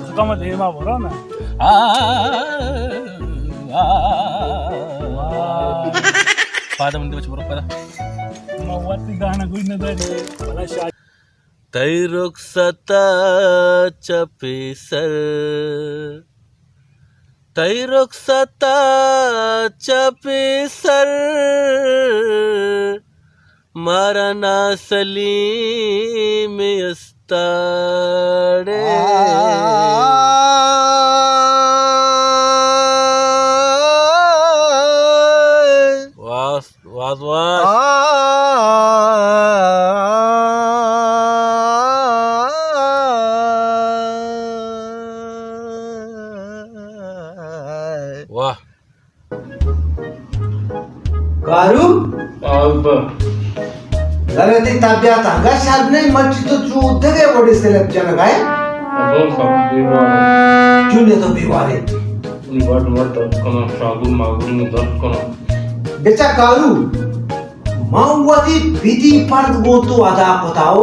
तुका मग हे मा बरो ना पादा म्हणते बच्चे बरोबर पादा मग वरती गाणं गुण तरी मला तै रुखसताच्या पेसर तै रुखसताच्या पेसर मारा नासली में अस्ताडे वास वास वास वाह कारू अरे ती ताब्यात हांगा शाद नाही मातशी तो तू उद्या काय पडिसले जन काय चुने तो बिवारे बेचा कारू मावती भीती पार्ट गोतो आदा पताओ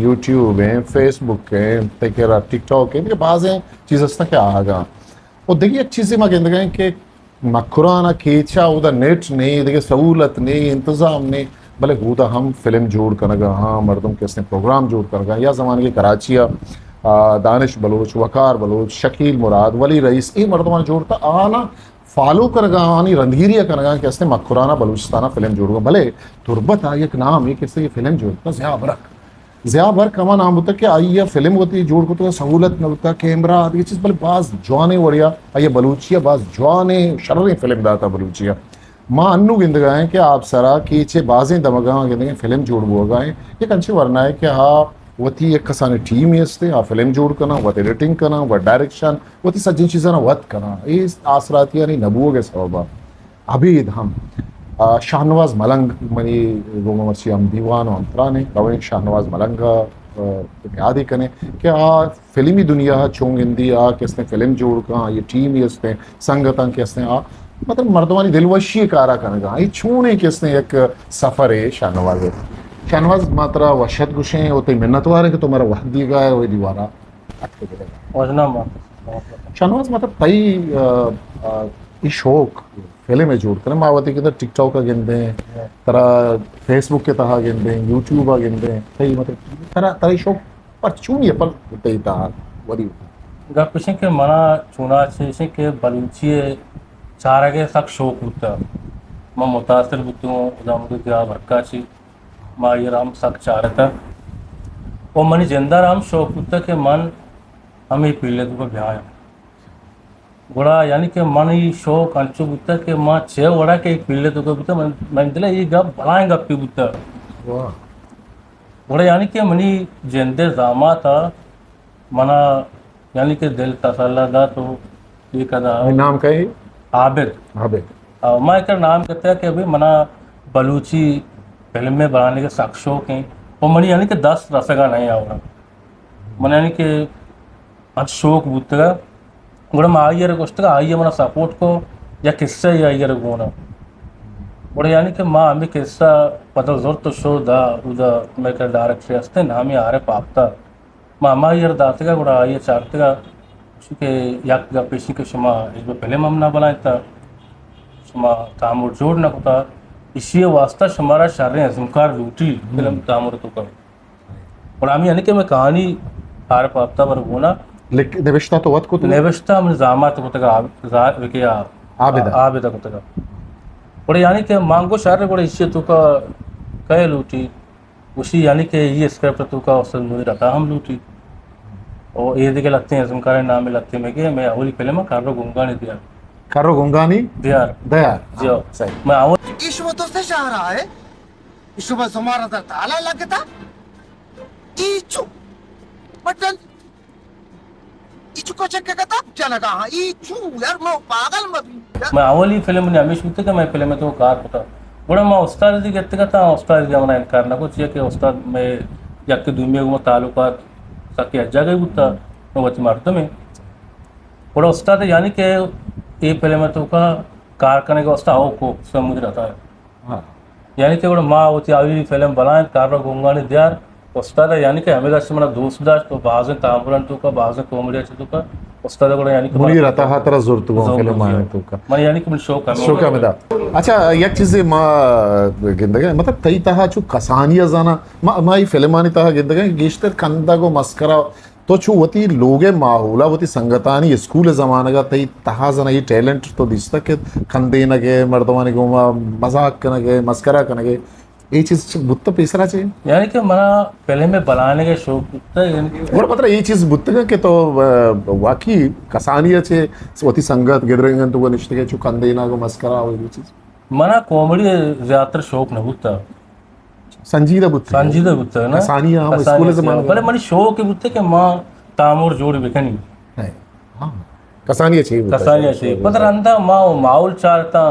यूट्यूब है फेसबुक है तेरा टिकटॉक है ये बाज़ चीज़ हस्ता क्या आगा और देखिए एक चीज़ मां गंदगा है कि मकुराना कीचा उधर नेट नहीं देखिए सहूलत नहीं इंतज़ाम नहीं भले हुदा हम फिल्म जोड़ करगा हाँ मर्दों के इसने प्रोग्राम जोड़ करगा या ज़माने की कराचिया दानिश बलोच वकार बलोच शकील मुराद वली रईस ये मर्दमान जोड़ता आना फॉलो करगा आनी रंधीरिया करगा कि इसने मकुराना बलूचिस्ताना फिल्म जोड़गा भले तुरबत आ एक नाम है किससे ये फिल्म जोड़ता ज़िया बरक कमा नाम होता कि आई या फिल्म होती जोड़ को तो सहूलत न होता कैमरा ये चीज़ भले बाज जवाने वड़िया ये बलूचिया बाज जवाने शर्री फिल्म दाता बलूचिया माँ अन्नू गिंदगा है कि आप सरा कि चे बाजें दमगा गिंदगे फिल्म जोड़ बोगा है ये कंचे वरना है कि हाँ वती एक कसाने टीम येस्ते आ फिल्म जोड़ करना वत एडिटिंग करना व डायरेक्शन वती सज्जन चीज़ां वत करना इस आसराती यानी नबूओं के सबबा अभी हम शाहनवाज मलंग मनी रोमा मर्ची हम दीवान हम तराने रवें शाहनवाज मलंग याद ही करें कि फिल्मी दुनिया चोंग हिंदी किसने फिल्म जोड़ का ये टीम येस्ते संगत किसने मतलब मर्दवानी दिलवशी कारा करना ये छूने किसने एक सफ़र है शाहनवाज शाहनवाज मात्रा वशत गुशे होते मिन्नतवार है कि तुम्हारा वह दीगा है वो दीवारा शाहनवाज मतलब तई ये शौक फिल्म में जोड़ कर मावती के अंदर टिकटॉक का गिनते हैं तरह फेसबुक के तहा गिनते हैं यूट्यूब का गिनते हैं तई मतलब तरह तरह शौक पर चुनिए पर तई तहा वरी गपिशे के मना चुना छे के बलूची चारा के सक शौक होता मैं मुतासिर बुतूं उदाम के क्या भरका छी माँ ये राम सक चारता वो मनी जिंदा राम शौक होता के मन हमें पीले तो ब्याह गोड़ा यानी कि मन ही शौक अंचु बुता के माँ छे वड़ा के पीले तो बुता मन दिला ये गप बनाए गप्पी बुता गोड़ा यानी कि मनी जिंदे जामा था मना यानी कि दिल तसल्ला दा तो ये कदा नाम का है आबिद आबिद मैं एक नाम कहता है कि अभी मना बलूची फिल्म में बनाने के शौक हैं और मनी यानी कि 10 रसगा नहीं आवड़ा मन यानी कि आज शौक बुतगा गुड़ा में आइए गोष्ठगा आइए मना सपोर्ट को या किस्सा ही आइए गोना गुड़ा यानी कि माँ हमें किस्सा पता जोर तो शो दा उदा मैं कर डायरेक्टर हस्ते ना हमें आ रहे पापता माँ माँ ये दातेगा गुड़ा आइए चारतेगा के याक का पेशी के शुमा इसमें फिल्म हम ना बनाए था शुमा तामुर जोड़ ना होता इसी वास्ता हमारा शारे हजमकार लूटी फिल्म तामुर तो कर और आमी यानी कि मैं कहानी हार पापता पर गोना लेकिन नेविश्ता तो वत को तो नेविश्ता हम जामा तो तक आबिदा को तक और यानी कि मांगो शारे बड़े इसी तो का कह लूटी उसी यानी कि ये स्क्रिप्ट तो का असल मुझे रखा हम लूटी और ये देखे लगते हैं हजमकार नाम में लगते में कि मैं अवली फिल्म में कारो गुंगानी दिया कारो गुंगानी दियार दयार जी सही मैं आवल ईश्वर तो से जा रहा है ईश्वर समारा था ताला लगता ईचू बटन ईचू को चेक करता क्या लगा हां ईचू यार मैं पागल मत मैं अवली फिल्म में हमेशा होते कि मैं फिल्म में तो कार होता बड़ा मैं उस्ताद जी कहते का था उस्ताद जी हमारा इनकार ना कुछ ये कि उस्ताद में यक्के दुनिया को ताल्लुकात सके अज्जा गई बुत्ता तो वती मर्द में बड़ा उस्ताद है, यानी कि ये पहले मैं तो का कारखाने का उस्ताद हो को समुद्र रहता है, हाँ यानी कि बड़ा माँ होती आई फिल्म बनाए कार गोंगाने दियार उस्ताद है, यानी कि हमें दस मना दोस्त दाश तो बाज़ तांबरन तो का बाज़ कॉमेडी अच्छे तो का उस्ताद बड़ा यानी कि मुनीर अता हा तरह ज़रूरत हुआ फिल्म आने तो का मन यानी कि मन शौक है शोका में दा अच्छा एक चीज़ मा गिंदगे मतलब कई तहा चु कसानिया जाना माई फिल्मानी तहा गिंदगे गिश्तर कंदा को मस्करा तो चु वती लोगे माहौला वती संगतानी स्कूल ज़माने का तई तहा जना ये टैलेंट तो दिसता के खंदे नगे मर्दवानी को मजाक कनगे मस्करा कनगे ये चीज़ बुत्त पेसरा चाहिए यानी कि मना पहले में बनाने का शौक होता है, यानी कि और मतलब ये चीज़ बुत्त के तो वाकई कसानिया छे वती संगत गिदरेंगन तो वो निश्चित के चु खंदे ना को मस्करा हो ये चीज़ मना कॉमेडी ज़्यादातर शौक न होता, संजीदा बुत्त संजीदा होता है ना कसानिया हम स्कूल ज़माने पहले मनी शौक होता कि माँ तामूर जोड़ बिकनी नहीं हाँ कसानिया चाहिए बुत्त। कसानिया से पता रंदा माँ माहौल चारता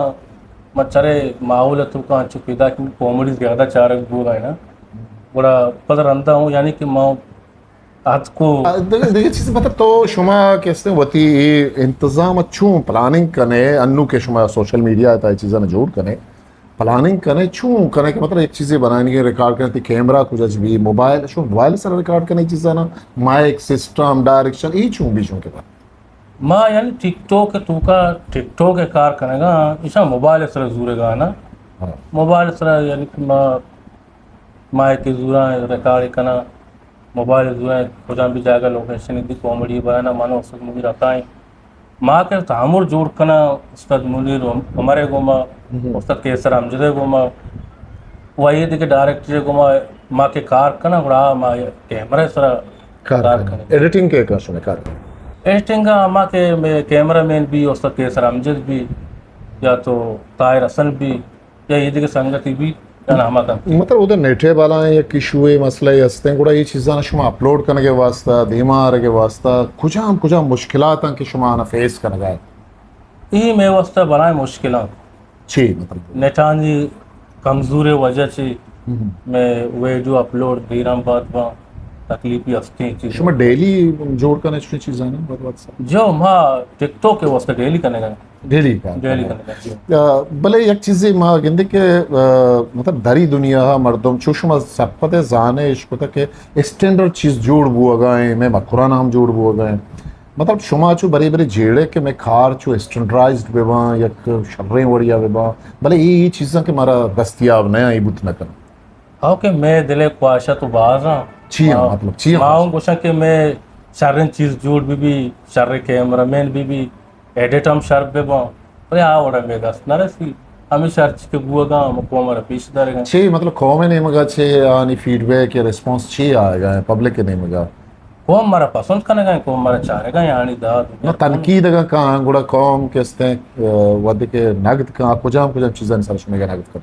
मच्छरे माहौल तो का चुकीदा कि कॉमेडी ज़्यादा चारक बोला है ना बड़ा पता रंदा हूँ, यानी कि माँ आज को देखिए चीज़ मतलब तो शुमा कैसे वती इंतज़ाम अच्छू प्लानिंग कने अन्नू के शुमा सोशल मीडिया था चीज़ें न जोड़ कने प्लानिंग कने छू कने के मतलब एक चीज़ें बनाने के रिकॉर्ड करती कैमरा कुछ भी मोबाइल शो मोबाइल से रिकॉर्ड करने चीज़ें ना माइक सिस्टम डायरेक्शन ये छू भी छू के पास माँ यानी टिकटॉक के तू का टिकटॉक के कार करेगा ऐसा मोबाइल सर जूरेगा ना हाँ मोबाइल सर यानी कि माँ के जूरा रिकॉर्ड करना मोबाइल जूरा खुदा भी जाएगा लोकेशन इतनी कॉमेडी बनाना मानो उस मुझे रहता है माँ के तामुर जोड़ करना उसका मुनीर हमारे गोमा उसका केसर अमजदे गोमा वही देखे डायरेक्टर गोमा माँ के कार करना बड़ा माँ कैमरा सर कार करना एडिटिंग के का सुने कार एडिटिंग का माँ के कैमरा मैन भी उसका केसर अमजद भी या तो ताहिर हसन भी या ये देखे संगति भी या नामा का मतलब उधर नेटे वाला है या किशुए मसले हस्ते गुड़ा ये चीज़ें ना शुमा अपलोड करने के वास्ता धीमा रहे के वास्ता कुछ मुश्किलात हैं कि शुमा ना फेस करने का ये मैं वास्ता बनाए मुश्किल छी मतलब नेटान जी कमजोर वजह से मैं वीडियो अपलोड धीराम बात बा तकलीफी हस्ती चीज शुमा डेली जोड़ करने चाहिए चीज़ें ना बहुत बात सा जो माँ टिकटॉक के वास्ता डेली करने का डेली का डेली करने का भले एक चीज़ माँ गिंदे के मतलब दरी दुनिया मर्दम चुशमा सपते जाने इश्क के स्टैंडर्ड चीज़ जोड़ बुआ गए मैं मखुरा नाम जोड़ बुआ गए मतलब शुमा चु बड़ी बड़ी जेड़े के मैं खार चु स्टैंडर्डाइज्ड बेबा या शर्रें वड़िया बेबा भले ये चीज़ें के मारा दस्तियाब नया ये बुत न कर हाँ कि मैं दिले ख्वाहिशा तो बाज हाँ छिया मतलब छिया माँ कुछ कि मैं शर्रें चीज़ जोड़ भी शर्रे कैमरा मैन भी एडिट हम शर्प पे बा अरे हाँ वड़ा मेगा नरसी हमें शर्च के बुआ गा हमको हमारा पीछे दरेगा छे मतलब कौमे नहीं मगा छे आनी फीडबैक या रिस्पांस छे आएगा पब्लिक के नहीं मगा को हमारा पसंद करने का को हमारा चाहेगा यानी दाद ना तनकीद का कहाँ गुड़ा कौम के स्ते वध के नगद का कुछ चीज़ें सर सुने का नगद कर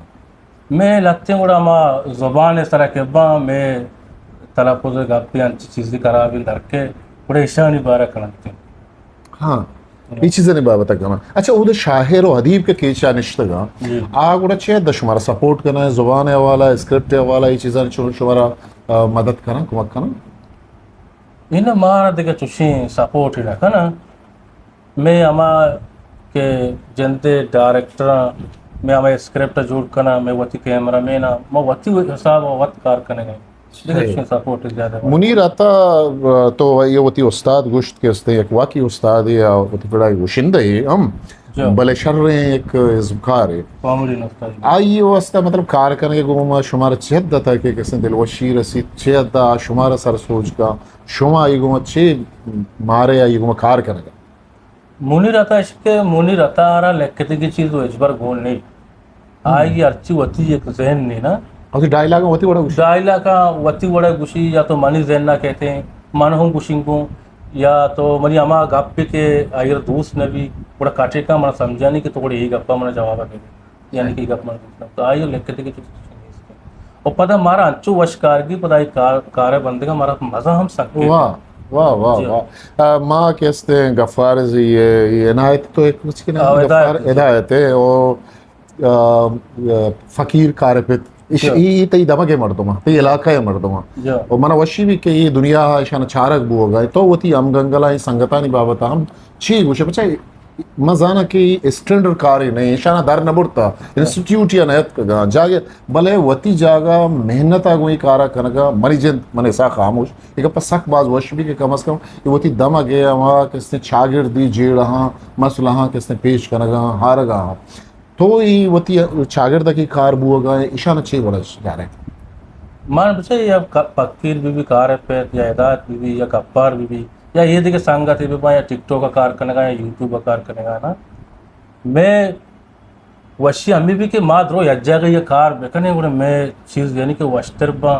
मैं लगते हैं बड़ा माँ ज़ुबान इस तरह के बा मैं तलापुज़ गप्पी अच्छी चीज़ें करा भी धर के बड़े ईशानी बारह करते हैं हाँ ये चीज़ें नहीं बाबा तक करना अच्छा उधर शाहिर और अदीब के केचा निश्तगा आ गुड़ा छे दशमारा सपोर्ट करना है ज़ुबान वाला स्क्रिप्ट वाला ये चीज़ें शुमारा मदद करना कुमक करना इन मारा देखे चुशी सपोर्ट ही रखा ना मैं हमा के जनते डायरेक्टर मैं हमें स्क्रिप्ट जोड़ करना मैं वती कैमरा मैन मैं वती हिसाब वत कार करने गए देखे सपोर्ट ज़्यादा मुनीर आता तो ये वती उस्ताद गुश्त के हस्ते एक वाकई उस्ताद है या वती बड़ा गुशिंदा है हम भले शर्रे एक इज़्कार है कॉमेडी नस्ता आई वास्ता मतलब कार करने के गुमा शुमार चेद था कि किसने दिल वशी रसीद चेद दा शुमार सर सोच का शुमा ये गुमा चे मारे या ये गुमा कार करने का मुनीर आता इसके मुनीर आता आ रहा लेखते की चीज़ वो इस बार गोल नहीं आई अर्ची वती एक जहन नहीं ना और डायलॉग वती बड़ा गुस्सा डायला का वती बड़ा गुशी या तो मनी जहन ना कहते हैं मन हूँ गुशी को या तो मनी अमा गप्पे के आयर दोस्त ने भी बड़ा काटे का मन समझा नहीं कि तो बड़ी ही गप्पा मन जवाब दे यानी कि गप मन तो आई लेखते की चीज़ और पता हमारा अच्छू वशकार की पता कार बंदे का हमारा मज़ा हम सकते वाह वाह वाह वाह माँ कहते हैं गफ्फार जी ये इनायत तो एक कुछ की ना गफ्फार हिदायत है और फ़कीर कार पे ई तई दमगे मर्दमा तई इलाका है मर्दमा जो और मन वशी भी के ये दुनिया ईशान चारक बुओ गए तो वती हम गंगला ही संगतानी बाबत हम छी गुशे बचा मजाना की स्टैंडर्ड कार्य नहीं ईशाना दर न बुड़ता इंस्टीट्यूट या नयत का जागे भले वती जागा मेहनत आगुई कारा कनगा मरीजन मने सा खामोश एक पर सक बाज वश भी के कम अज कम ये वती दम गया वहाँ किसने शागिर्दी जेड़ा मसला किसने पेश कनगा हारगा तो ये वती शागिर्द की कार बुआ गए ईशाना छे बड़ा जा रहे मान बच्चे या पक्कीर बीबी कार पे या हिदायत बीबी या कप्पार बीबी या ये देखिए संगत है बीबा या टिकटॉक का कार करेगा या यूट्यूब का कार करेगा ना मैं वशी अम्मी भी के माँ द्रो यज्जा का ये कार बेकने उन्हें मैं चीज़ यानी कि वस्तर बा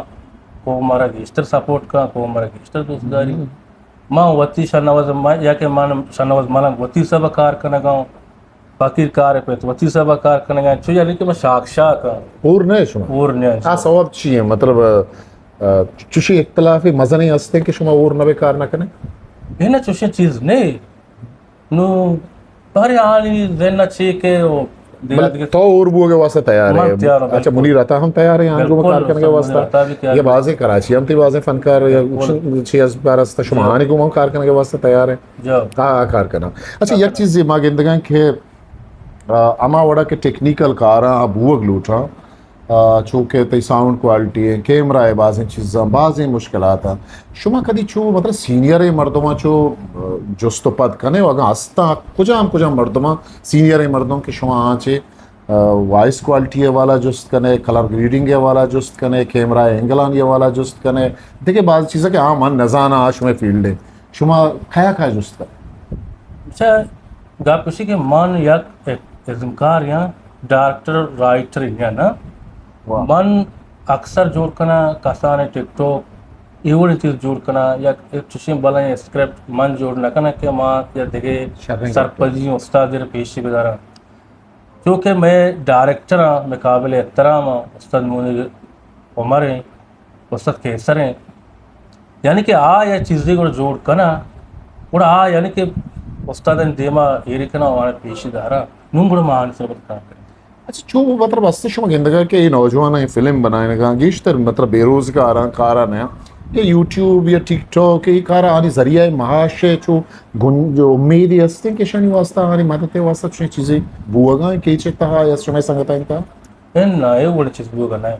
को हमारा गेस्टर सपोर्ट का को हमारा गेस्टर दोस्तदारी माँ वती शनवाज या के मान शनवाज माना वती सब कार करेगा पकीर कार पे तो वती सब कार करेगा चो यानी कि मैं साक्षा का और नहीं शुमा और ने हाँ सवाब चाहिए मतलब चुशी इख्तलाफी मजा नहीं हंसते कि शुमा और नवे कार ना करें है ना चुशी चीज़ नहीं नु पर आनी देना चाहिए के वो मतलब तो और बुआ के वास्ते तैयार हम तैयार है हो, अच्छा बिल्कुल। मुनी रहता हम तैयार हैं आंगों में बिल्कुल, कार करने के मुनी रहता भी वास्ते तैयार ये है। बाजे कराची हम ती बाजे फनकार या छह बारह शुमानी को कार करने के वास्ते तैयार है जो हाँ कार करना अच्छा एक चीज़ ये माँ गिंदगा के अमा वड़ा के टेक्निकल कार बुआ लूटा चूँकि तई साउंड क्वालिटी है कैमरा है बाज़ें चीज़ां बाज़ें मुश्किलात हैं शुमा कदी चो मतलब सीनियर है मर्दमा चो जुस्तो पद कने वगा हस्ता कुजाम मर्दमा सीनियर है मर्दों के शुमा आँचे वॉइस क्वालिटी है वाला जुस्त कने कलर ग्रेडिंग है वाला जुस्त कने कैमरा एंगलान ये वाला जुस्त कने देखिए बाज़ चीज़ें के हाँ मन नजाना आश में फील्ड है शुमा खाया जुस्त कर अच्छा गाप किसी के मन या इज़्मकार या डायरेक्टर राइटर या ना मन अक्सर जोड़ करना कसाने टिकटॉक इवन चीज़ जोड़ करना या चुशी बला स्क्रिप्ट मन जोड़ना करना के माँ या देखे सरपंची उस्ताद पेशी गुजारा क्योंकि मैं डायरेक्टर हाँ मैं काबिल एहतराम हाँ उस्ताद मुनीर उमर हैं उस्ताद कैसर हैं यानी कि आ या चीज़ें को जोड़ करना और आ यानी कि उस्ताद देमा ये करना हमारे पेशी दारा नूम बड़ा मान से बता अच्छा जो मतलब अस्ते शुमा गिंदगा के ये नौजवान है फिल्म बनाने का गीश्तर मतलब बेरोजगार कारा नया ये यूट्यूब या टिकटॉक ये कारा आनी जरिया महाश जो जो उम्मीद है अस्ते के शनि वास्ता आनी मदद वास्ता कुछ चीजें बुआगा के चेता है या समय संगता इनका इन ना ये बड़ी चीज़ बुआ करना है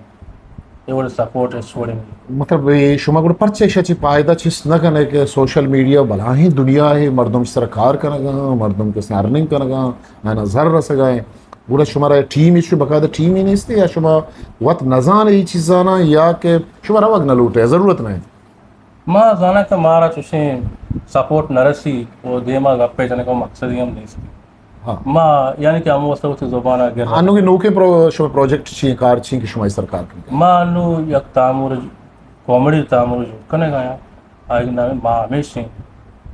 ये बड़ी सपोर्ट है छोड़े मतलब ये शुमा गुड़ परचे शची पायदा चीज न करने के सोशल मीडिया भला ही दुनिया है मर्दम सरकार करना मर्दम के अर्निंग करना ना नजर रस गए बुरा शुमारा टीम इशू बकायदा टीम ही नहीं इसते या शुमा वत नजान ये चीज़ाना या के शुमारा वक्त न लूटे ज़रूरत नहीं माँ जाना का मारा चुशी सपोर्ट नरसी वो देमा गप्पे जाने का मकसद ही हम नहीं इसकी हाँ माँ यानी कि हम वस्तु उसी ज़ुबान आगे अनु के नौके शुमा प्रोजेक्ट छी कार छी की शुमाई सरकार की माँ अनु यक तामुर कॉमेडी तामुर जो कने गया आज नाम माँ हमेश सिंह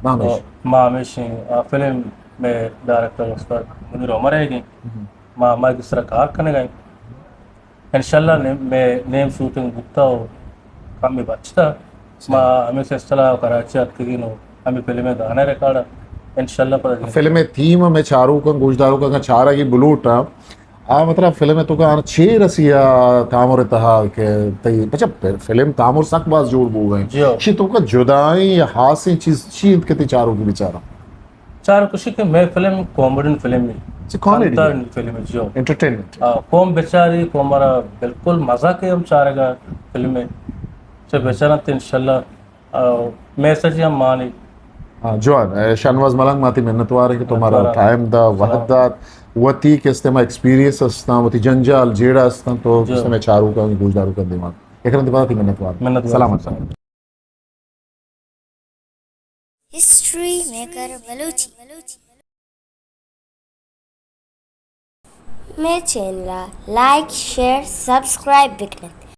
नाम माँ हमेश सिंह फिल्म में डायरेक्टर उस्ताद मुनीर उमर है गई माँ हमारे किस तरह कार करने गए इंशाल्लाह मैं नेम शूटिंग बुकता हो काम भी बचता माँ हमें से इस तरह कराची आपके नो हमें फिल्म में गाना रिकॉर्ड इंशाल्लाह पर फिल्म में थीम में चारों का गुजदारों का चारा की बुलूट आ मतलब फिल्म में तो का छे रसिया तामुर तहा के तई अच्छा फिल्म तामुर सक बाज जोड़ बो गए शी तो का जुदाई या हासे चीज चीज के चारों की बेचारा चार खुशी के मैं फिल्म कॉमेडी फिल्म में कॉमेडी फिल्म में जो एंटरटेनमेंट कौम बेचारी को हमारा बिल्कुल मजा के हम चाहेगा फिल्म में से बेचारा तो इंशाल्लाह मैसेज हम माने हाँ जवान शानवाज मलंग माती मेहनतवार है कि तुम्हारा टाइम दा वहदात वती के इस्तेमाल एक्सपीरियंस अस्ता वती जंजाल जेड़ा अस्ता तो इसमें चारों का गुजदारों का दिमाग एक रंग बात ही मेहनतवार सलामत हिस्ट्री मेकर बलूची मैं चैनल लाइक शेयर सब्सक्राइब बिकने